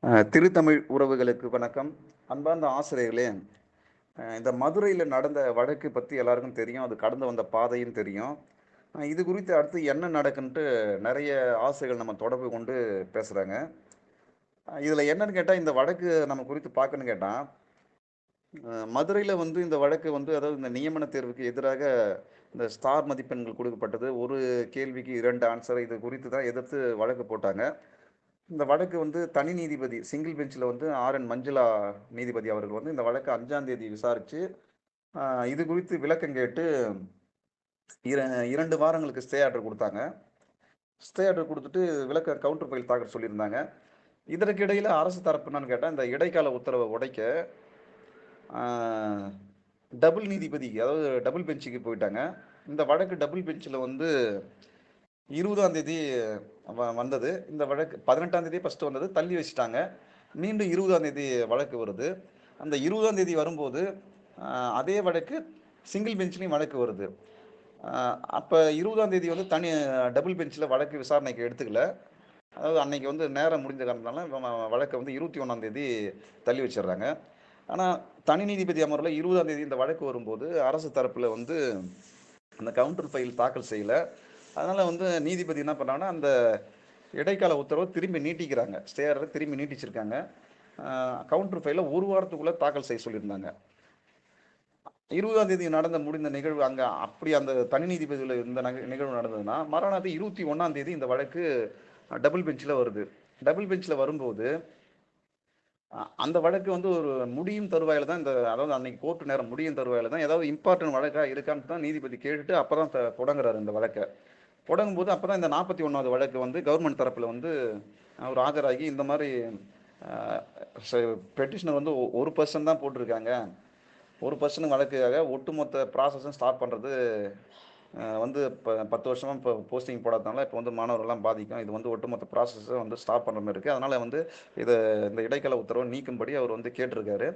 திருத்தமிழ் உறவுகளுக்கு வணக்கம். அன்பார்ந்த ஆசிரியர்களே, இந்த மதுரையில் நடந்த வழக்கு பற்றி எல்லாருக்கும் தெரியும். அது கடந்து வந்த பாதையும் தெரியும். இது குறித்து அடுத்து என்ன நடக்குன்ட்டு நிறைய ஆசிரியர்கள் நம்ம தொடர்பு கொண்டு பேசுகிறாங்க. இதில் என்னன்னு கேட்டால், இந்த வழக்கு நம்ம குறித்து பார்க்கணுன்னு கேட்டால், மதுரையில் வந்து இந்த வழக்கு வந்து அதாவது இந்த நியமன தேர்வுக்கு எதிராக இந்த ஸ்டார் மதிப்பெண்கள் கொடுக்கப்பட்டது. ஒரு கேள்விக்கு 2 ஆன்சர் இது குறித்து தான் எதிர்த்து வழக்கு போட்டாங்க. இந்த வழக்கு வந்து தனி நீதிபதி சிங்கிள் பெஞ்சில் வந்து ஆர்என் மஞ்சுளா நீதிபதி அவர்கள் வந்து இந்த வழக்கு 5ஆம் தேதி விசாரித்து இது குறித்து விளக்கம் கேட்டு 2 வாரங்களுக்கு ஸ்டே ஆர்டர் கொடுத்தாங்க. ஸ்டே ஆர்டர் கொடுத்துட்டு விளக்க கவுண்டர் ஃபைல் தாக்கல் சொல்லியிருந்தாங்க. இதற்கிடையில் அரசு தரப்பு என்னன்னு கேட்டால், இந்த இடைக்கால உத்தரவை உடைக்க டபுள் நீதிபதி அதாவது டபுள் பெஞ்சுக்கு போயிட்டாங்க. இந்த வழக்கு டபுள் பெஞ்சில் வந்து 20ஆம் தேதி வந்தது. இந்த வழக்கு 18ஆம் தேதி ஃபஸ்ட்டு வந்தது, தள்ளி வச்சுட்டாங்க. மீண்டும் 20ஆம் தேதி வழக்கு வருது. அந்த 20ஆம் தேதி வரும்போது அதே வழக்கு சிங்கிள் பெஞ்ச்லேயும் வழக்கு வருது. அப்போ 20ஆம் தேதி வந்து தனி டபுள் பெஞ்சில் வழக்கு விசாரணைக்கு எடுத்துக்கல. அதாவது அன்னைக்கு வந்து நேரம் முடிஞ்ச காரணத்தினால வழக்கை வந்து 21ஆம் தேதி தள்ளி வச்சிடுறாங்க. ஆனால் தனி நீதிபதி அமர்வில் 20ஆம் தேதி இந்த வழக்கு வரும்போது அரசு தரப்பில் வந்து அந்த கவுண்டர் ஃபைல் தாக்கல் செய்யலை. அதனால் வந்து நீதிபதி என்ன பண்ணாங்கன்னா, அந்த இடைக்கால உத்தரவை திரும்பி நீட்டிக்கிறாங்க. ஸ்டே ஆர்டரை திரும்பி நீட்டிச்சிருக்காங்க. கவுண்டர் ஃபைலை 1 வாரத்துக்குள்ளே தாக்கல் செய்ய சொல்லியிருந்தாங்க. 20ஆம் தேதி முடிந்த நிகழ்வு அங்கே அப்படி அந்த தனி நீதிபதியில் இந்த நிகழ்வு நடந்ததுன்னா, மறுநாள் 21ஆம் தேதி இந்த வழக்கு டபுள் பெஞ்சில் வருது. டபுள் பெஞ்சில் வரும்போது அந்த வழக்கு வந்து ஒரு முடியும் தருவாயில் தான் அதாவது அன்னைக்கு கோர்ட்டு நேரம் முடியும் தருவாயில் தான் ஏதாவது இம்பார்ட்டன்ட் வழக்காக இருக்கான்னு தான் நீதிபதி கேட்டுட்டு அப்போ தான் தொடங்குறாரு இந்த வழக்கை. தொடங்கும்போது அப்போ தான் இந்த 41வது வழக்கு வந்து கவர்மெண்ட் தரப்பில் வந்து அவர் ஆஜராகி இந்த மாதிரி பெட்டிஷனர் வந்து ஒரு பர்சன் தான் போட்டிருக்காங்க. ஒரு பர்சன் வழக்குக்காக ஒட்டுமொத்த ப்ராசஸும் ஸ்டாப் பண்ணுறது வந்து இப்போ 10 வருஷமாக இப்போ போஸ்டிங் போடாதனால இப்போ வந்து மாணவர்கள்லாம் பாதிக்கும். இது வந்து ஒட்டுமொத்த ப்ராசஸை வந்து ஸ்டாப் பண்ணுற மாதிரி இருக்குது. அதனால் வந்து இந்த இடைக்கால உத்தரவை நீக்கும்படி அவர் வந்து கேட்டிருக்காரு.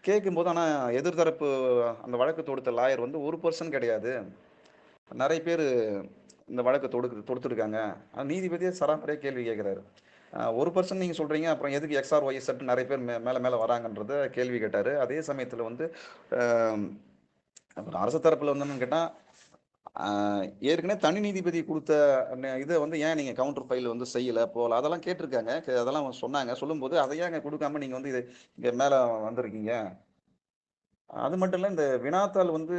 கேட்கும்போது ஆனால் எதிர்த்தரப்பு அந்த வழக்கு தொடுத்த லாயர் வந்து ஒரு பர்சன் கிடையாது, நிறைய பேர் இந்த வழக்கை தொடுத்துருக்காங்க. நீதிபதியே சராசரியாக கேள்வி கேட்குறாரு. ஒரு பர்சன் நீங்கள் சொல்கிறீங்க, அப்புறம் எதுக்கு எக்ஸ்ஆர் ஒய் செட் நிறைய பேர் மேலே வராங்கன்றத கேள்வி கேட்டார். அதே சமயத்தில் வந்து அப்புறம் அரசு தரப்பில் வந்து என்னன்னு கேட்டால், ஏற்கனவே தனி நீதிபதி கொடுத்த இதை வந்து ஏன் நீங்கள் கவுண்டர் ஃபைல் வந்து செய்யலை போகல அதெல்லாம் கேட்டிருக்காங்க. அதெல்லாம் சொன்னாங்க. சொல்லும்போது அதை ஏன் இங்கே கொடுக்காம நீங்கள் வந்து இது இங்கே மேலே வந்திருக்கீங்க. அது மட்டும் இல்லை, இந்த வினாத்தாள் வந்து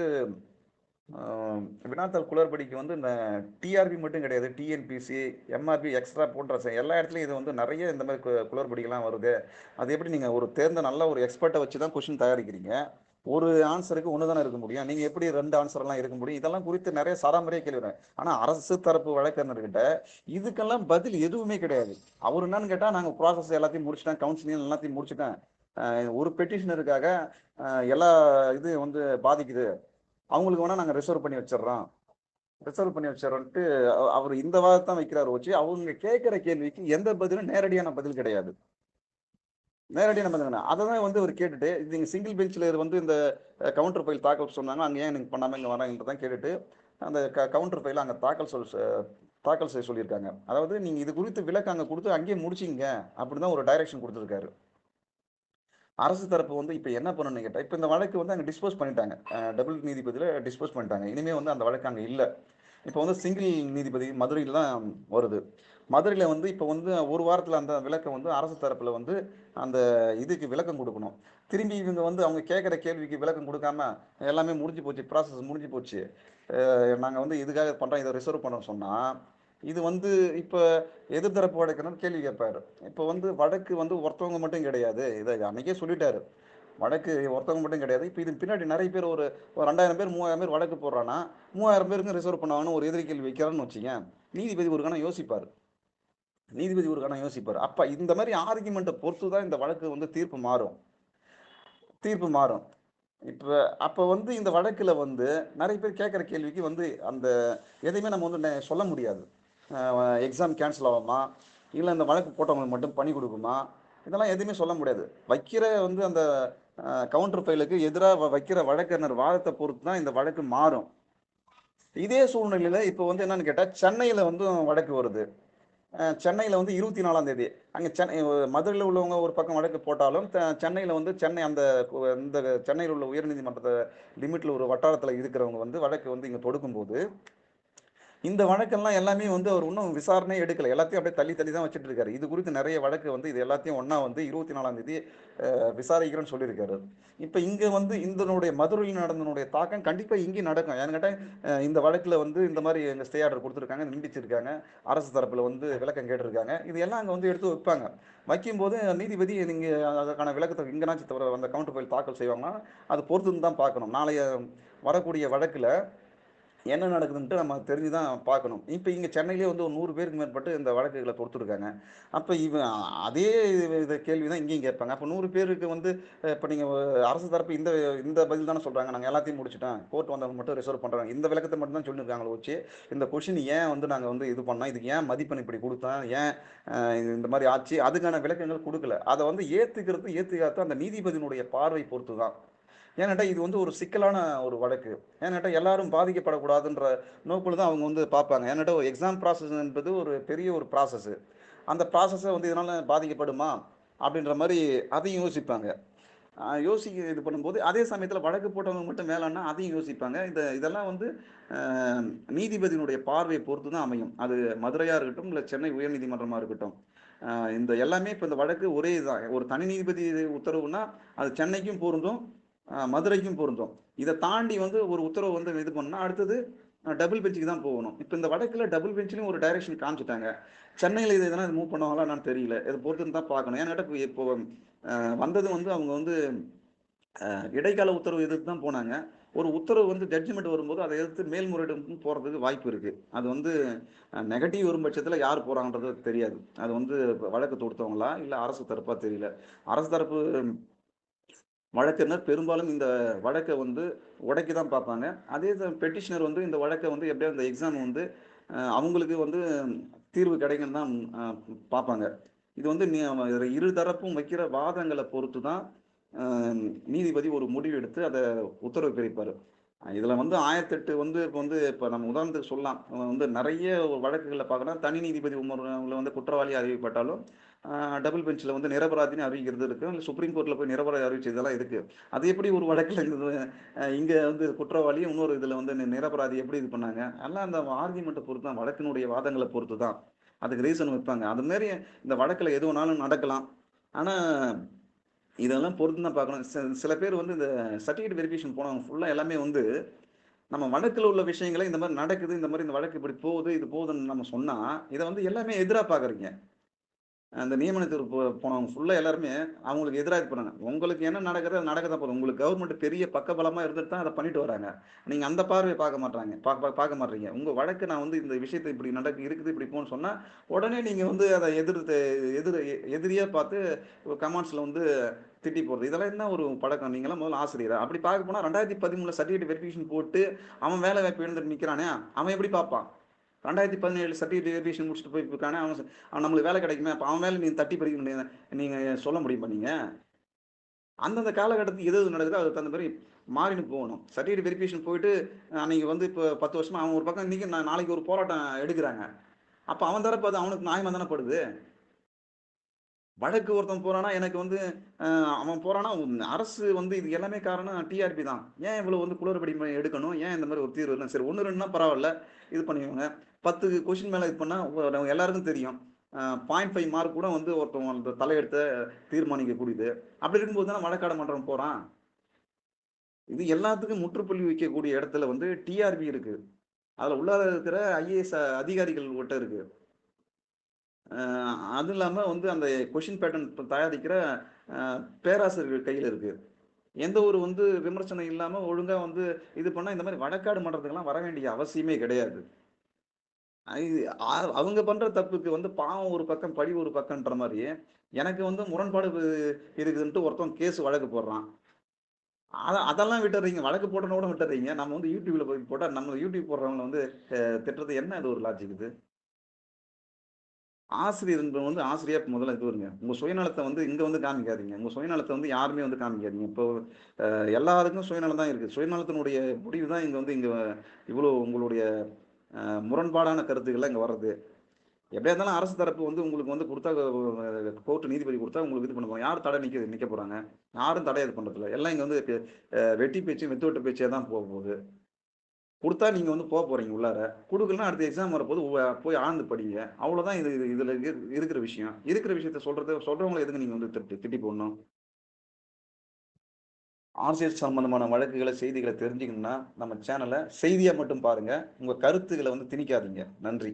வினாத்தாள் குளறுபடிக்கு வந்து இந்த டிஆர்பி மட்டும் கிடையாது, டிஎன்பிசி, எம்ஆர்பி, எக்ஸ்ட்ரா போன்ற எல்லா இடத்துலையும் இது வந்து நிறைய இந்த மாதிரி குளறுபடிகள்லாம் வருது. அது எப்படி நீங்கள் ஒரு நல்ல ஒரு எக்ஸ்பர்ட்டை வச்சு தான் கொஷின் தயாரிக்கிறீங்க. ஒரு ஆன்சருக்கு ஒன்று தானே இருக்க முடியும், நீங்கள் எப்படி 2 ஆன்சர்லாம் இருக்க முடியும். இதெல்லாம் குறித்து நிறைய சராமரியாக கேள்வி. ஆனால் அரசு தரப்பு வழக்கறிஞர்கிட்ட இதுக்கெல்லாம் பதில் எதுவுமே கிடையாது. அவர் என்னன்னு கேட்டால், நாங்கள் ப்ராசஸ் எல்லாத்தையும் முடிச்சுட்டேன், கவுன்சிலிங் எல்லாத்தையும் முடிச்சுட்டேன், ஒரு பெட்டிஷனருக்காக எல்லா இது வந்து பாதிக்குது, அவங்களுக்கு வேணால் நாங்கள் ரிசர்வ் பண்ணி வச்சிடறோன்ட்டு அவர் இந்த வாதத்தான் வைக்கிறாரு வச்சு. அவங்க கேட்குற கேள்விக்கு எந்த பதிலும் நேரடியான பதில் கிடையாது. நேரடியாக நம்ம அதை தான் வந்து அவர் கேட்டுட்டு, இது நீங்கள் சிங்கிள் பெஞ்சில் வந்து இந்த கவுண்டர் ஃபைல் தாக்கல் சொன்னாங்க, அங்கே ஏன் எனக்கு பண்ணாமல் இங்கே வராங்கன்றதான் கேட்டுட்டு அந்த கவுண்டர் ஃபைலை அங்கே தாக்கல் செய்ய சொல்லியிருக்காங்க. அதாவது நீங்கள் இது குறித்து விளக்கம் அங்கே கொடுத்து அங்கேயே முடிச்சிங்க அப்படி தான் ஒரு டைரக்ஷன் கொடுத்துருக்காரு. அரசு தரப்பு வந்து இப்போ என்ன பண்ணணும்னு கேட்டால், இப்போ இந்த வழக்கு வந்து அங்கே டிஸ்போஸ் பண்ணிட்டாங்க. டபுள் நீதிபதியில் டிஸ்போஸ் பண்ணிட்டாங்க. இனிமேல் வந்து அந்த வழக்கு அங்கே இல்லை. இப்போ வந்து சிங்கிள் நீதிபதி மதுரையில் தான் வருது. மதுரையில் வந்து இப்போ வந்து ஒரு வாரத்தில் அந்த விளக்கம் வந்து அரசு தரப்பில் வந்து அந்த இதுக்கு விளக்கம் கொடுக்கணும். திரும்பி இவங்க வந்து அவங்க கேட்குற கேள்விக்கு விளக்கம் கொடுக்காம எல்லாமே முடிஞ்சு போச்சு, ப்ராசஸ் முடிஞ்சு போச்சு, நாங்கள் வந்து இதுக்காக பண்ணுறோம், இதை ரிசர்வ் பண்ணோம்னு சொன்னால் இது வந்து இப்போ எதிர்த்தரப்பு வழக்குன்னு கேள்வி கேட்பாரு. இப்போ வந்து வழக்கு வந்து ஒருத்தவங்க மட்டும் கிடையாது, இதை அன்னைக்கே சொல்லிட்டாரு. வழக்கு ஒருத்தவங்க மட்டும் கிடையாது. இப்போ இது பின்னாடி நிறைய பேர் ஒரு 2000 பேர் 3000 பேர் வழக்கு போடுறான்னா 3000 பேருக்கு ரிசர்வ் பண்ணுவாங்கன்னு ஒரு எதிரி கேள்வி வைக்கிறான்னு வச்சுங்க, நீதிபதி ஒரு கணம் யோசிப்பார். அப்போ இந்த மாதிரி ஆர்குமெண்ட்டை பொறுத்து தான் இந்த வழக்கு வந்து தீர்ப்பு மாறும். இப்போ அப்போ வந்து இந்த வழக்கில் வந்து நிறைய பேர் கேட்குற கேள்விக்கு வந்து அந்த எதையுமே நம்ம வந்து சொல்ல முடியாது. எக்ஸாம் கேன்சல் ஆகுமா, இல்லை இந்த வழக்கு போட்டவங்களுக்கு மட்டும் பண்ணி கொடுக்குமா, இதெல்லாம் எதுவுமே சொல்ல முடியாது. வைக்கிற வந்து அந்த கவுண்டர் ஃபைலுக்கு எதிராக வைக்கிற வழக்கறிஞர் வாதத்தை பொறுத்து தான் இந்த வழக்கு மாறும். இதே சூழ்நிலையில் இப்போ வந்து என்னன்னு கேட்டால், சென்னையில் வந்து வழக்கு வருது. சென்னையில் வந்து 24ஆம் தேதி அங்கே சென்னை மதுரையில் உள்ளவங்க ஒரு பக்கம் வழக்கு போட்டாலும் சென்னையில் வந்து சென்னை அந்த இந்த சென்னையில் உள்ள உயர்நீதிமன்றத்தை லிமிட்டில் ஒரு வட்டாரத்தில் இருக்கிறவங்க வந்து வழக்கு வந்து இங்கே தொடுக்கும்போது இந்த வழக்கெல்லாம் எல்லாமே வந்து அவர் இன்னும் விசாரணையே எடுக்கல, எல்லாத்தையும் அப்படியே தள்ளி தள்ளி தான் வச்சுட்டு இருக்காரு. இது குறித்து நிறைய வழக்கு வந்து இது எல்லாத்தையும் ஒன்றா வந்து 24ஆம் தேதி விசாரிக்கிறேன்னு சொல்லியிருக்காரு. இப்போ இங்கே வந்து இதனுடைய மதுரையில் நடந்தனுடைய தாக்கம் கண்டிப்பாக இங்கே நடக்கும். ஏன்னு கேட்டால் இந்த வழக்கில் வந்து இந்த மாதிரி எங்கள் ஸ்டே ஆர்டர் கொடுத்துருக்காங்க, நீடிச்சிருக்காங்க, அரசு தரப்பில் வந்து விளக்கம் கேட்டிருக்காங்க. இது எல்லாம் அங்கே வந்து எடுத்து வைப்பாங்க. வைக்கும்போது நீதிபதி நீங்கள் அதற்கான விளக்கத்தை இங்கேனாச்சும் தவிர அந்த கவுண்டர் ஃபைல் தாக்கல் செய்வாங்கன்னா அது பொறுத்துன்னு தான் பார்க்கணும். நாளைய வரக்கூடிய வழக்கில் என்ன நடக்குதுன்ட்டு நம்ம தெரிஞ்சு தான் பார்க்கணும். இப்போ இங்கே சென்னையிலே வந்து ஒரு 100 பேருக்கு மேற்பட்டு இந்த வழக்குகளை தொடுத்துருக்காங்க. அப்போ அதே இதை கேள்வி தான் இங்கேயும் கேட்பாங்க. அப்போ 100 பேருக்கு வந்து இப்போ நீங்கள் அரசு தரப்பு இந்த இந்த பதில் தானே சொல்கிறாங்க, நாங்கள் எல்லாத்தையும் முடிச்சுட்டோம், கோர்ட் வந்தவங்க மட்டும் ரிசர்வ் பண்ணுறாங்க, இந்த விளக்கத்தை மட்டும் தான் சொல்லியிருக்காங்களோ வச்சு இந்த கொஷின் ஏன் வந்து நாங்கள் வந்து இது பண்ணோம், இதுக்கு ஏன் மதிப்பெண் இப்படி கொடுத்தோம், ஏன் இந்த மாதிரி ஆச்சு, அதுக்கான விளக்கங்கள் கொடுக்கல. அதை வந்து ஏற்றுக்காத அந்த நீதிபதியினுடைய பார்வை பொறுத்து தான். ஏன்னாட்டா இது வந்து ஒரு சிக்கலான ஒரு வழக்கு. ஏன்னாட்டா எல்லாரும் பாதிக்கப்படக்கூடாதுன்ற நோக்கில் தான் அவங்க வந்து பார்ப்பாங்க. ஏன்னாட்டா ஒரு எக்ஸாம் ப்ராசஸ் என்பது ஒரு பெரிய ஒரு ப்ராசஸ்ஸு. அந்த ப்ராசஸை வந்து இதனால் பாதிக்கப்படுமா அப்படின்ற மாதிரி அதையும் யோசிப்பாங்க. இது பண்ணும்போது அதே சமயத்தில் வழக்கு போட்டவங்க மட்டும் மேலான்னா அதையும் யோசிப்பாங்க. இதெல்லாம் வந்து நீதிபதியினுடைய பார்வையை பொறுத்து தான் அமையும். அது மதுரையாக இருக்கட்டும், இல்லை சென்னை உயர்நீதிமன்றமாக இருக்கட்டும். இந்த எல்லாமே இப்போ இந்த வழக்கு ஒரே இதுதான். ஒரு தனி நீதிபதி உத்தரவுனா அது சென்னைக்கும் பொருந்தும், மதுரைக்கும் பொருந்தும். இதை தாண்டி வந்து ஒரு உத்தரவு வந்து இது பண்ணால் அடுத்தது டபுள் பெஞ்சுக்கு தான் போகணும். இப்போ இந்த வழக்கில் டபுள் பெஞ்சிலையும் ஒரு டைரக்ஷன் காமிச்சிட்டாங்க. சென்னையில் இது எதனா மூவ் பண்ணுவாங்களா நான் தெரியல. இதை பொறுத்துன்னு தான் பார்க்கணும். ஏன்னா இப்போ வந்தது வந்து அவங்க வந்து இடைக்கால உத்தரவு எதிர்த்து தான் போனாங்க. ஒரு உத்தரவு வந்து ஜட்ஜ்மெண்ட் வரும்போது அதை எதிர்த்து மேல்முறையீடு போகிறதுக்கு வாய்ப்பு இருக்குது. அது வந்து நெகட்டிவ் வரும் பட்சத்தில் யார் போகிறாங்கன்றது தெரியாது. அது வந்து வழக்கு தொடுத்தவங்களா இல்லை அரசு தரப்பா தெரியல. அரசு தரப்பு வழக்கறிஞர் பெரும்பாலும் இந்த வழக்கை வந்து உடைக்க தான் பார்ப்பாங்க. அதே பெட்டிஷனர் வந்து இந்த வழக்கை வந்து எப்படியா இந்த எக்ஸாம் வந்து அவங்களுக்கு வந்து தீர்வு கிடைக்குன்னு தான் பார்ப்பாங்க. இது வந்து இரு தரப்பும் வைக்கிற வாதங்களை பொறுத்து தான் நீதிபதி ஒரு முடிவு எடுத்து அதை உத்தரவு பிறப்பார். இதில் வந்து 1008 வந்து இப்போ நம்ம உதாரணத்துக்கு சொல்லலாம். வந்து நிறைய வழக்குகளில் பார்க்கணும், தனி நீதிபதி வந்து குற்றவாளி அறிவிக்கப்பட்டாலும் டபுள் பெஞ்சில் வந்து நிரபராதின்னு அறிவிக்கிறது இருக்குது. இல்லை சுப்ரீம் கோர்ட்டில் போய் நிரபராதி அறிவிச்சதெல்லாம் இருக்குது. அது எப்படி ஒரு வழக்கில் இங்கே வந்து குற்றவாளி இன்னொரு இதில் வந்து நிரபராதி எப்படி இது பண்ணாங்க? எல்லாம் அந்த ஆர்கியூமெண்ட்டை பொறுத்து தான், வழக்கினுடைய வாதங்களை பொறுத்து தான் அதுக்கு ரீசன் வைப்பாங்க. அதுமாரி இந்த வழக்கில் எது வேணாலும் நடக்கலாம். ஆனால் இதெல்லாம் பொறுத்து தான் பார்க்கணும். சில பேர் வந்து இந்த சர்டிஃபிகேட் வெரிஃபிகேஷன் போனவங்க ஃபுல்லாக எல்லாமே வந்து நம்ம வழக்கில் உள்ள விஷயங்களை இந்த மாதிரி நடக்குது, இந்த மாதிரி இந்த வழக்கு இப்படி போகுது, இது போகுதுன்னு நம்ம சொன்னால் இதை வந்து எல்லாமே எதிராக பார்க்குறீங்க. அந்த நியமனத்திற்கு போனவங்க ஃபுல்லாக எல்லாருமே அவங்களுக்கு எதிராக இது பண்ணாங்க. உங்களுக்கு என்ன நடக்குது அது நடக்க தான் போகுது. உங்களுக்கு கவர்மெண்ட் பெரிய பக்கபலமாக இருந்துட்டு தான் அதை பண்ணிட்டு வராங்க. நீங்கள் அந்த பார்வையை பார்க்க மாட்டாங்க, பார்க்க மாட்டீங்க. உங்கள் வழக்கு நான் வந்து இந்த விஷயத்தை இப்படி இருக்குது இப்படி போகணும்னு சொன்னால் உடனே நீங்கள் வந்து அதை எதிரியாக பார்த்து கமெண்ட்ஸில் வந்து திட்டி போகிறது. இதெல்லாம் என்ன ஒரு பழக்கம்? நீங்களாம் முதல்ல ஆசிரியர் அப்படி பார்க்க போனால் 2013 சர்டிஃபிகேட் வெரிஃபிகேஷன் போட்டு அவன் வேலை வாய்ப்பு எழுந்துட்டு நிற்கிறானே, அவன் எப்படி பார்ப்பான்? 2017 சர்டிஃபிகேட் வெரிஃபிகேஷன் முடிச்சுட்டு போயிருக்கானே, அவன் நம்மளுக்கு வேலை கிடைக்குமே, அப்போ அவன் வேலை நீங்கள் தட்டி பறிக்க நீங்கள் சொல்ல முடியுமா? நீங்கள் அந்தந்த காலகட்டத்துக்கு எது நடக்குதோ அதுக்கு தகுந்த மாதிரி மாறினு போகணும். சர்டிஃபிகேட் வெரிஃபிகேஷன் போயிட்டு அன்றைக்கி வந்து இப்போ 10 வருஷமாக அவன் ஒரு பக்கம் இன்றைக்கி நாளைக்கு ஒரு போராட்டம் எடுக்கிறாங்க. அப்போ அவன் தரப்பு அது அவனுக்கு நியாயமாக தானே படுது. வழக்கு ஒருத்தன் போறானா, எனக்கு வந்து அவன் போறானா, அரசு வந்து இது எல்லாமே காரணம் டிஆர்பி தான். ஏன் இவ்வளவு வந்து குளறுபடி எடுக்கணும்? ஏன் இந்த மாதிரி ஒரு தீர்வு வரணும்? சரி 1, 2னா பரவாயில்ல, இது பண்ணிக்கோங்க. 10 கொஸ்டின் மேல இது பண்ணா எல்லாருக்கும் தெரியும். 0.5 மார்க் கூட வந்து ஒருத்தவங்க அந்த தலையெடுத்த தீர்மானிக்கக்கூடியது. அப்படி இருக்கும்போது தானே வழக்காட மன்றம் போறான். இது எல்லாத்துக்கும் முற்றுப்புள்ளி வைக்கக்கூடிய இடத்துல வந்து டிஆர்பி இருக்கு. அதுல உள்ளார இருக்கிற ஐஏஎஸ் அதிகாரிகள் கிட்ட இருக்கு. அது இல்லாம வந்து அந்த கொஷின் பேட்டர்ன் தயாரிக்கிற பேராசிரியர்கள் கையில் இருக்கு. எந்த ஒரு வந்து விமர்சனம் இல்லாம ஒழுங்கா வந்து இது பண்ணா இந்த மாதிரி வழக்காடு மன்றத்துக்கெல்லாம் வர வேண்டிய அவசியமே கிடையாது. அவங்க பண்ற தப்புக்கு வந்து பாவம் ஒரு பக்கம், பழி ஒரு பக்கம்ன்ற மாதிரி எனக்கு வந்து முரண்பாடு இருக்குதுன்ட்டு ஒருத்தன் கேஸ் வழக்கு போடுறான். அதெல்லாம் விட்டுறீங்க. வழக்கு போட்டனோட கூட விட்டுறீங்க. நம்ம வந்து யூடியூப்ல போய் போட்டா நம்ம யூடியூப் போடுறவங்க வந்து திட்டுறது என்ன இது ஒரு லாஜிக் இது? ஆசிரியர் என்பவன் வந்து ஆசிரியா முதல்ல இது வருங்க. உங்க சுயநலத்தை வந்து இங்க வந்து காமிக்காதீங்க. உங்க சுயநலத்தை வந்து யாருமே வந்து காமிக்காதீங்க. இப்போ எல்லாருக்கும் சுயநலம் தான் இருக்கு. சுயநலத்தினுடைய முடிவு தான் இங்க இவ்வளோ உங்களுடைய முரண்பாடான கருத்துக்கள்லாம் இங்க வர்றது. எப்படியா இருந்தாலும் அரசு தரப்பு வந்து உங்களுக்கு வந்து கொடுத்தா கோர்ட் நீதிபதி கொடுத்தா உங்களுக்கு இது பண்ணுவாங்க. யார் தடை நிக்க போறாங்க? யாரும் தடை இது பண்றதில்ல. எல்லாம் இங்க வந்து வெட்டி பேச்சு, மெத்துவெட்டு பேச்சே தான் போகுது. குடுத்தா நீங்க வந்து போறீங்க உள்ளார. குடுக்கலன்னா அடுத்த எக்ஸாம் வரப்போது போய் ஆழ்ந்து படிங்க. அவ்வளோதான் இதுல இருக்கிற விஷயம். இருக்கிற விஷயத்த சொல்றவங்கள எதுக்கு நீங்க வந்து திட்டி போடணும்? அரசியல் சம்பந்தமான வழக்குகள, செய்திகள தெரிஞ்சுக்கணும்னா, நம்ம சேனல செய்தியா மட்டும் பாருங்க. உங்க கருத்துக்கள வந்து திணிக்காதீங்க. நன்றி.